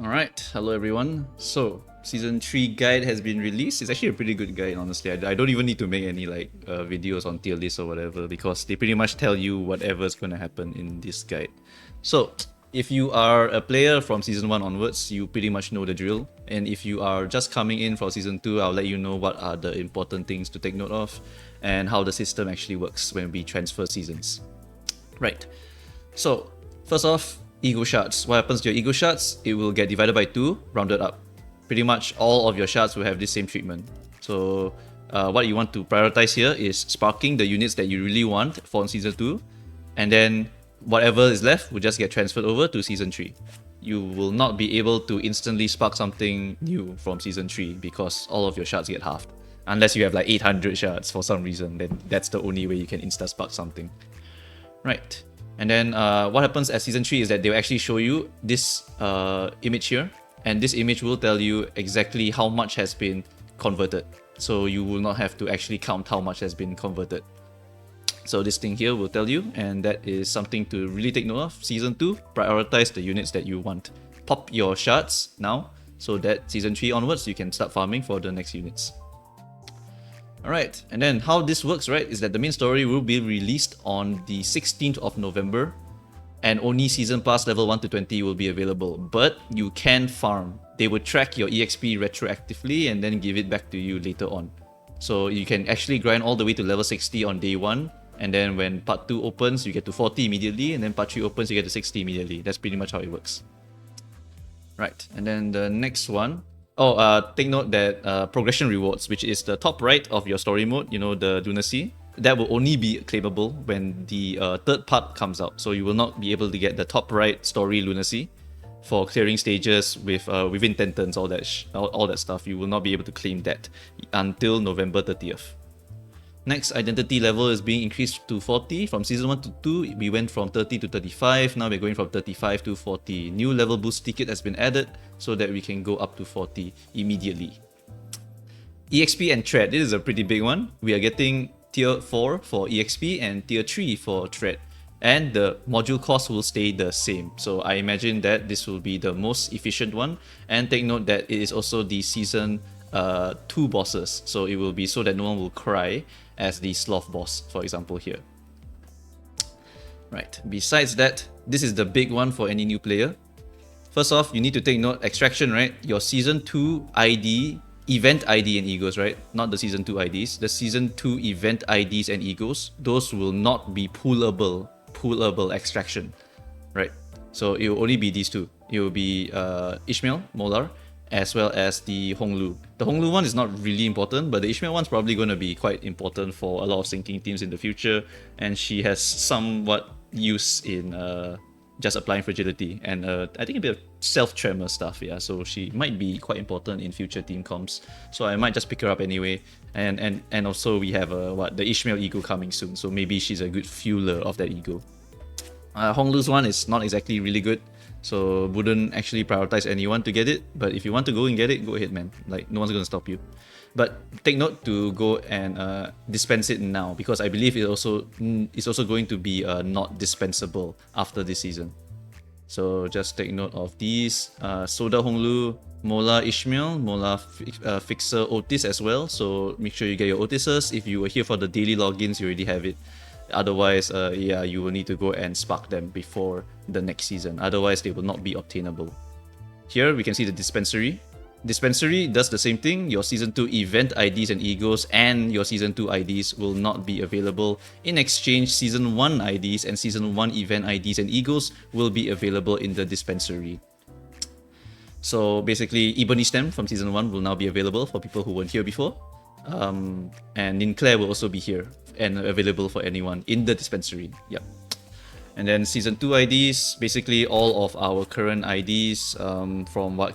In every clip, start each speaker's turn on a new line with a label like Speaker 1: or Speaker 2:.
Speaker 1: Alright, hello everyone. So, Season 3 guide has been released. It's actually a pretty good guide, honestly. I don't even need to make any videos on tier lists or whatever because they pretty much tell you whatever's gonna happen in this guide. So, if you are a player from Season 1 onwards, you pretty much know the drill. And if you are just coming in for Season 2, I'll let you know what are the important things to take note of and how the system actually works when we transfer seasons. Right. So, first off, ego shards. What happens to your ego shards? It will get divided by 2, rounded up. Pretty much all of your shards will have this same treatment. So, what you want to prioritize here is sparking the units that you really want for Season 2, and then whatever is left will just get transferred over to Season 3. You will not be able to instantly spark something new from Season 3 because all of your shards get halved. Unless you have like 800 shards for some reason, then that's the only way you can insta-spark something. Right. And then what happens at Season 3 is that they'll actually show you this image here. And this image will tell you exactly how much has been converted. So you will not have to actually count how much has been converted. So this thing here will tell you, and that is something to really take note of. Season 2, prioritize the units that you want. Pop your shards now, so that Season 3 onwards, you can start farming for the next units. Alright, and then how this works, right, is that the main story will be released on the 16th of November, and only Season Pass level 1 to 20 will be available. But you can farm. They will track your EXP retroactively and then give it back to you later on. So you can actually grind all the way to level 60 on day 1, and then when part 2 opens, you get to 40 immediately, and then part 3 opens, you get to 60 immediately. That's pretty much how it works. Right, and then the next one. Take note that progression rewards, which is the top right of your story mode, you know, the Lunacy, that will only be claimable when the third part comes out. So you will not be able to get the top right story Lunacy for clearing stages with within 10 turns, all that stuff. You will not be able to claim that until November 30th. Next, identity level is being increased to 40. From Season 1 to 2, we went from 30 to 35. Now we're going from 35 to 40. New level boost ticket has been added so that we can go up to 40 immediately. EXP and Thread. This is a pretty big one. We are getting Tier 4 for EXP and Tier 3 for Thread. And the module cost will stay the same. So I imagine that this will be the most efficient one. And take note that it is also the Season 2 bosses. So it will be so that no one will cry as the sloth boss, for example, here. Right, besides that, this is the big one for any new player. First off, you need to take note, extraction, right? Your Season 2 ID, event ID and egos, right? Not the Season 2 IDs. The Season 2 event IDs and egos, those will not be pullable extraction, right? So it will only be these two. It will be Ishmael, Molar, as well as the Honglu. The Honglu one is not really important, but the Ishmael one's probably going to be quite important for a lot of sinking teams in the future, and she has somewhat use in just applying fragility and I think a bit of self-tremor stuff, yeah, so she might be quite important in future team comps, so I might just pick her up anyway. And also we have the Ishmael ego coming soon, so maybe she's a good fueler of that ego. Honglu's one is not exactly really good, so wouldn't actually prioritize anyone to get it, but if you want to go and get it, go ahead, man. Like, no one's gonna stop you. But take note to go and dispense it now, because I believe it's also going to be not dispensable after this season. So just take note of these. Soda Honglu, Mola Ishmael, Mola Fixer Otis as well, so make sure you get your Otises. If you were here for the daily logins, you already have it. Otherwise, yeah, you will need to go and spark them before the next season. Otherwise, they will not be obtainable. Here, we can see the Dispensary. Dispensary does the same thing. Your Season 2 event IDs and egos and your Season 2 IDs will not be available. In exchange, Season 1 IDs and Season 1 event IDs and egos will be available in the Dispensary. So basically, Ebony Stem from Season 1 will now be available for people who weren't here before. And Ninclair will also be here and available for anyone in the Dispensary. Yep. And then Season 2 IDs, basically all of our current IDs from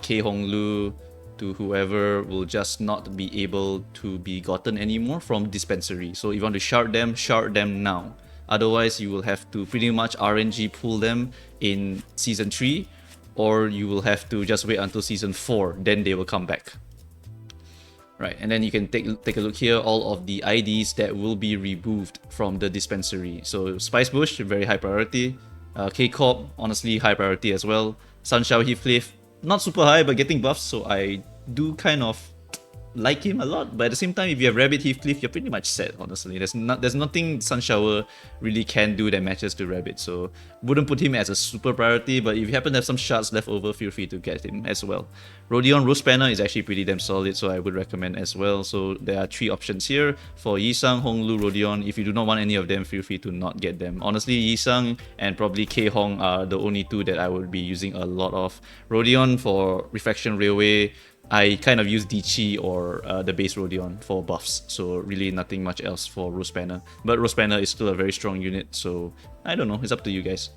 Speaker 1: K Honglu to whoever will just not be able to be gotten anymore from Dispensary. So if you want to shard them now. Otherwise, you will have to pretty much RNG pull them in Season 3, or you will have to just wait until Season 4, then they will come back. Right, and then you can take a look here, all of the IDs that will be removed from the Dispensary. So Spice Bush, very high priority. K-Corp, honestly, high priority as well. Sunshine Heathcliff, not super high, but getting buffs, so I do kind of like him a lot, but at the same time, if you have Rabbit Heathcliff, you're pretty much set, honestly. There's nothing Sun Shower really can do that matches to Rabbit, so wouldn't put him as a super priority, but if you happen to have some shards left over, feel free to get him as well. Rodion Rose Banner is actually pretty damn solid, so I would recommend as well. So there are 3 options here for Yisang, Honglu, Rodion. If you do not want any of them, feel free to not get them. Honestly, Yisang and probably K-Hong are the only 2 that I would be using a lot of. Rodion for Refraction Railway, I kind of use Dichi or the base Rodion for buffs, so really nothing much else for Rose Banner. But Rose Banner is still a very strong unit, so I don't know, it's up to you guys.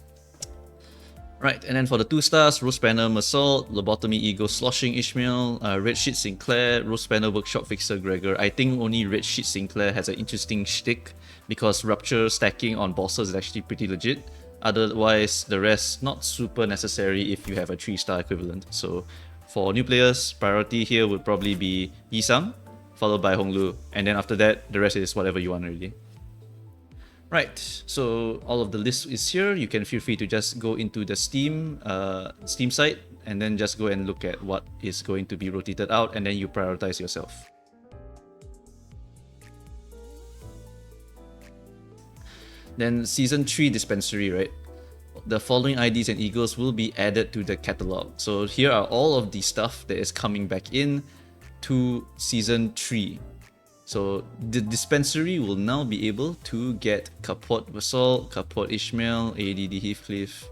Speaker 1: Right, and then for the 2 stars, Rose Banner Massault, Lobotomy Ego Sloshing Ishmael, Red Sheet Sinclair, Rose Banner Workshop Fixer Gregor. I think only Red Sheet Sinclair has an interesting shtick because Rupture stacking on bosses is actually pretty legit. Otherwise, the rest not super necessary if you have a 3-star equivalent. So for new players, priority here would probably be Yisang, followed by Honglu, and then after that, the rest is whatever you want really. Right, so all of the list is here. You can feel free to just go into the Steam site and then just go and look at what is going to be rotated out, and then you prioritize yourself. Then Season 3 Dispensary, right? The following IDs and Eagles will be added to the catalog. So here are all of the stuff that is coming back in to Season 3. So the Dispensary will now be able to get Kapot Basalt, Kapot Ishmael, ADD Heathcliff,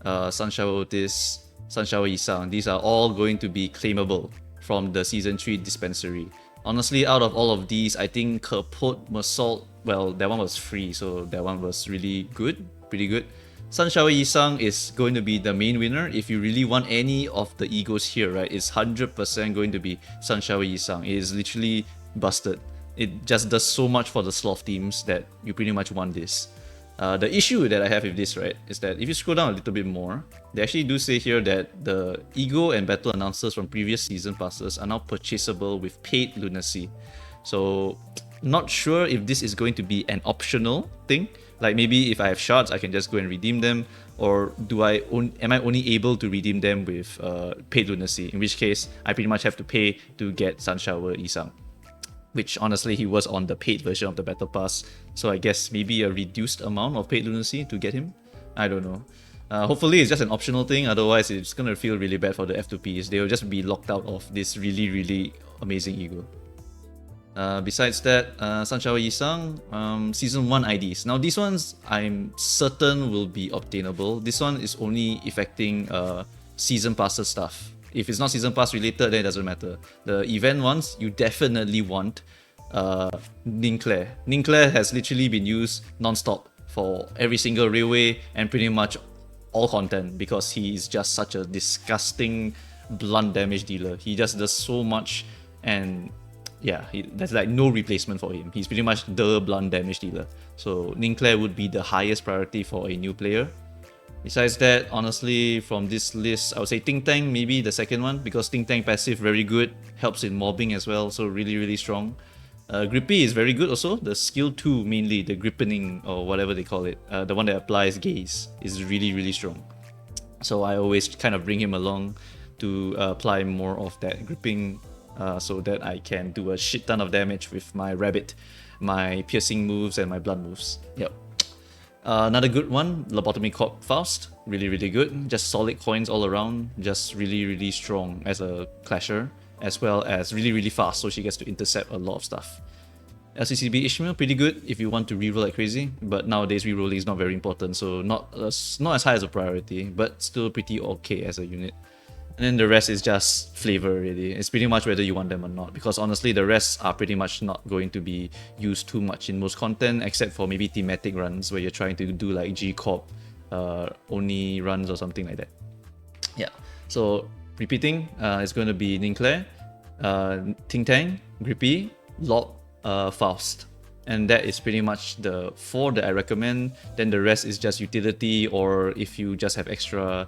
Speaker 1: Sunshower Otis, Sunshower Yisang. These are all going to be claimable from the Season 3 Dispensary. Honestly, out of all of these, I think Kapot Basalt, well, that one was free, so that one was really good, pretty good. Sunshower Yisang is going to be the main winner. If you really want any of the egos here, right, it's 100% going to be Sunshower Yisang. It is literally busted. It just does so much for the sloth teams that you pretty much want this. The issue that I have with this, right, is that if you scroll down a little bit more, they actually do say here that the ego and battle announcers from previous season passes are now purchasable with paid lunacy. So not sure if this is going to be an optional thing. Like maybe if I have shards, I can just go and redeem them, or am I only able to redeem them with paid lunacy? In which case, I pretty much have to pay to get Sunshower Yisang, which honestly he was on the paid version of the Battle Pass. So I guess maybe a reduced amount of paid lunacy to get him. I don't know. Hopefully it's just an optional thing. Otherwise, it's gonna feel really bad for the F2Ps. They will just be locked out of this really amazing ego. Besides that, Sunshower Yisang, Season 1 IDs. Now these ones I'm certain will be obtainable. This one is only affecting Season Passes stuff. If it's not Season Pass related, then it doesn't matter. The event ones, you definitely want Ninclair. Ninclair has literally been used non-stop for every single railway and pretty much all content because he is just such a disgusting blunt damage dealer. He just does so much, and yeah, there's like no replacement for him. He's pretty much the blunt damage dealer. So Ninclair would be the highest priority for a new player. Besides that, honestly, from this list, I would say Ting Tang, maybe the second one, because Ting Tang passive very good, helps in mobbing as well, so really strong. Grippy is very good also. The skill 2 mainly, the grippening or whatever they call it, the one that applies gaze, is really strong. So I always kind of bring him along to apply more of that gripping so that I can do a shit ton of damage with my rabbit, my piercing moves and my blood moves. Yep. Another good one, Lobotomy Corp Faust, really good. Just solid coins all around, just really strong as a clasher, as well as really fast, so she gets to intercept a lot of stuff. LCCB Ishmael, pretty good if you want to reroll like crazy, but nowadays rerolling is not very important, so not as high as a priority, but still pretty okay as a unit. And then the rest is just flavor really. It's pretty much whether you want them or not, because honestly the rest are pretty much not going to be used too much in most content, except for maybe thematic runs where you're trying to do like G-Corp only runs or something like that. Yeah, so repeating, it's going to be Ninclair, Ting Tang, Grippy, Lob, Faust. And that is pretty much the 4 that I recommend. Then the rest is just utility, or if you just have extra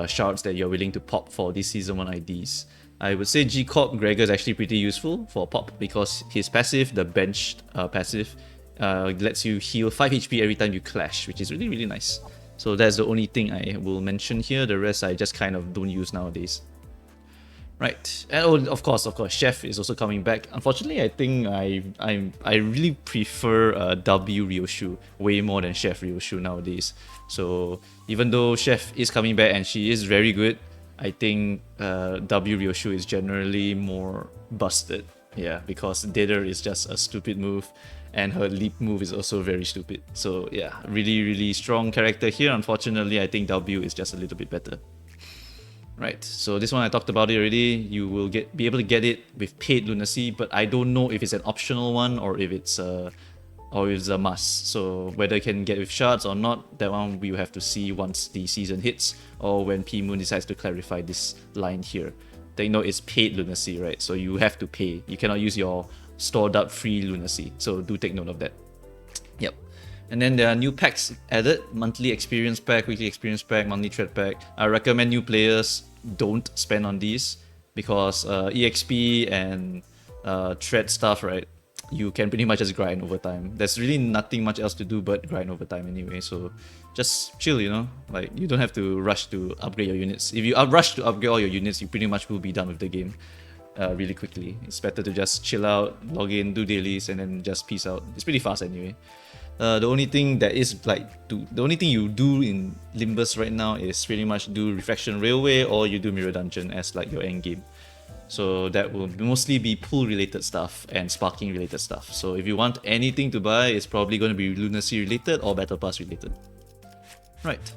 Speaker 1: shards that you're willing to pop for these Season 1 IDs. I would say G-Corp Gregor is actually pretty useful for pop because his passive, the benched passive, lets you heal 5 HP every time you clash, which is really nice. So that's the only thing I will mention here. The rest I just kind of don't use nowadays. Right, and oh, of course, Chef is also coming back. Unfortunately, I think I really prefer W Ryoshu way more than Chef Ryoshu nowadays. So even though Chef is coming back and she is very good, I think W Ryoshu is generally more busted. Yeah, because Dither is just a stupid move, and her leap move is also very stupid. So yeah, really strong character here. Unfortunately, I think W is just a little bit better. Right, so this one I talked about it already. You will be able to get it with paid Lunacy, but I don't know if it's an optional one or if it's a must. So whether you can get with shards or not, that one we will have to see once the season hits or when P Moon decides to clarify this line here. They know it's paid Lunacy, right? So you have to pay. You cannot use your stored up free Lunacy. So do take note of that. Yep. And then there are new packs added, monthly experience pack, weekly experience pack, monthly thread pack. I recommend new players don't spend on these because EXP and thread stuff, right? You can pretty much just grind over time. There's really nothing much else to do but grind over time anyway, so just chill, you know? Like, you don't have to rush to upgrade your units. If you rush to upgrade all your units, you pretty much will be done with the game really quickly. It's better to just chill out, log in, do dailies, and then just peace out. It's pretty fast anyway. The only thing that is the only thing you do in Limbus right now is pretty much do Refraction Railway or you do Mirror Dungeon as like your end game. So that will mostly be pool related stuff and sparking related stuff. So if you want anything to buy, it's probably going to be Lunacy related or Battle Pass related. Right.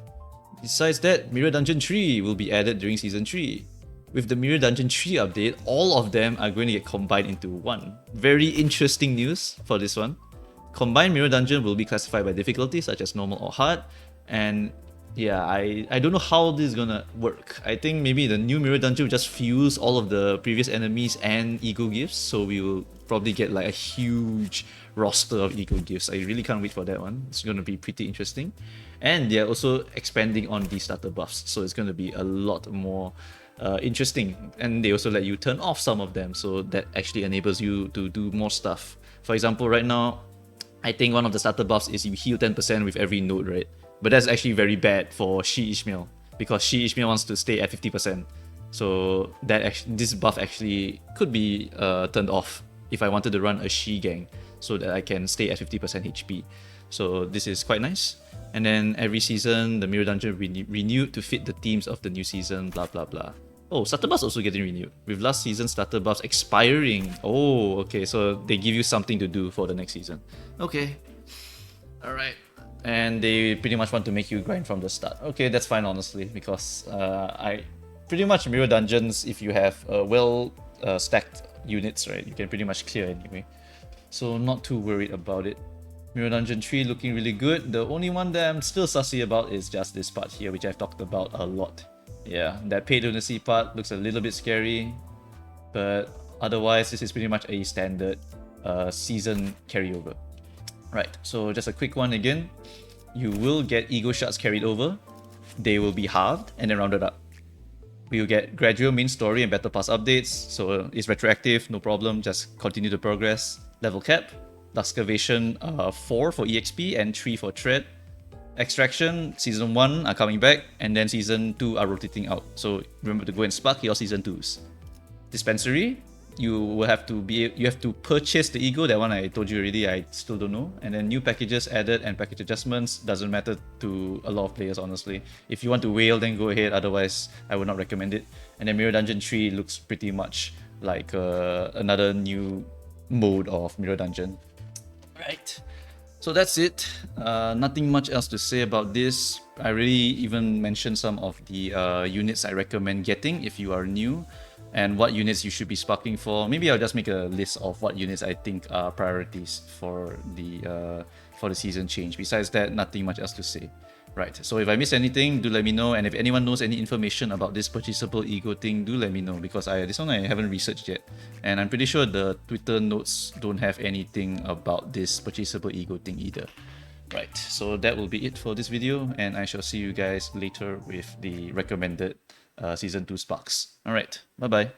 Speaker 1: Besides that, Mirror Dungeon 3 will be added during Season 3. With the Mirror Dungeon 3 update, all of them are going to get combined into one. Very interesting news for this one. Combined Mirror Dungeon will be classified by difficulty, such as normal or hard. And yeah, I don't know how this is gonna work. I think maybe the new Mirror Dungeon will just fuse all of the previous enemies and ego gifts, so we will probably get like a huge roster of ego gifts. I really can't wait for that one. It's gonna be pretty interesting. And they're also expanding on the starter buffs, so it's gonna be a lot more interesting. And they also let you turn off some of them, so that actually enables you to do more stuff. For example, right now, I think one of the starter buffs is you heal 10% with every node, right? But that's actually very bad for She Ishmael because She Ishmael wants to stay at 50%. So this buff actually could be turned off if I wanted to run a She gang so that I can stay at 50% HP. So this is quite nice. And then every season, the Mirror Dungeon renewed to fit the themes of the new season, blah blah blah. Oh, starter buffs also getting renewed, with last season's starter buffs expiring. Oh, okay, so they give you something to do for the next season. Okay. Alright. And they pretty much want to make you grind from the start. Okay, that's fine, honestly, because I pretty much Mirror Dungeons, if you have well stacked units, right, you can pretty much clear anyway. So not too worried about it. Mirror Dungeon 3 looking really good. The only one that I'm still sussy about is just this part here, which I've talked about a lot. Yeah, that paid Lunacy part looks a little bit scary, but otherwise this is pretty much a standard season carryover. Right, so just a quick one again. You will get Egoshards carried over. They will be halved and then rounded up. We will get gradual main story and battle pass updates, so it's retroactive, no problem, just continue to progress. Level cap, Luxcavation 4 for EXP and 3 for Thread. Extraction, Season 1 are coming back, and then Season 2 are rotating out. So remember to go and spark your Season 2s. Dispensary, you have to purchase the ego. That one I told you already, I still don't know. And then new packages added and package adjustments. Doesn't matter to a lot of players, honestly. If you want to whale, then go ahead. Otherwise, I would not recommend it. And then Mirror Dungeon 3 looks pretty much like another new mode of Mirror Dungeon. Right. So that's it. Nothing much else to say about this. I really even mentioned some of the units I recommend getting if you are new, and what units you should be sparking for. Maybe I'll just make a list of what units I think are priorities for the season change. Besides that, nothing much else to say. Right, so if I miss anything, do let me know, and if anyone knows any information about this purchasable ego thing, do let me know, because this one I haven't researched yet, and I'm pretty sure the Twitter notes don't have anything about this purchasable ego thing either. Right, so that will be it for this video, and I shall see you guys later with the recommended Season 2 sparks. Alright, bye bye.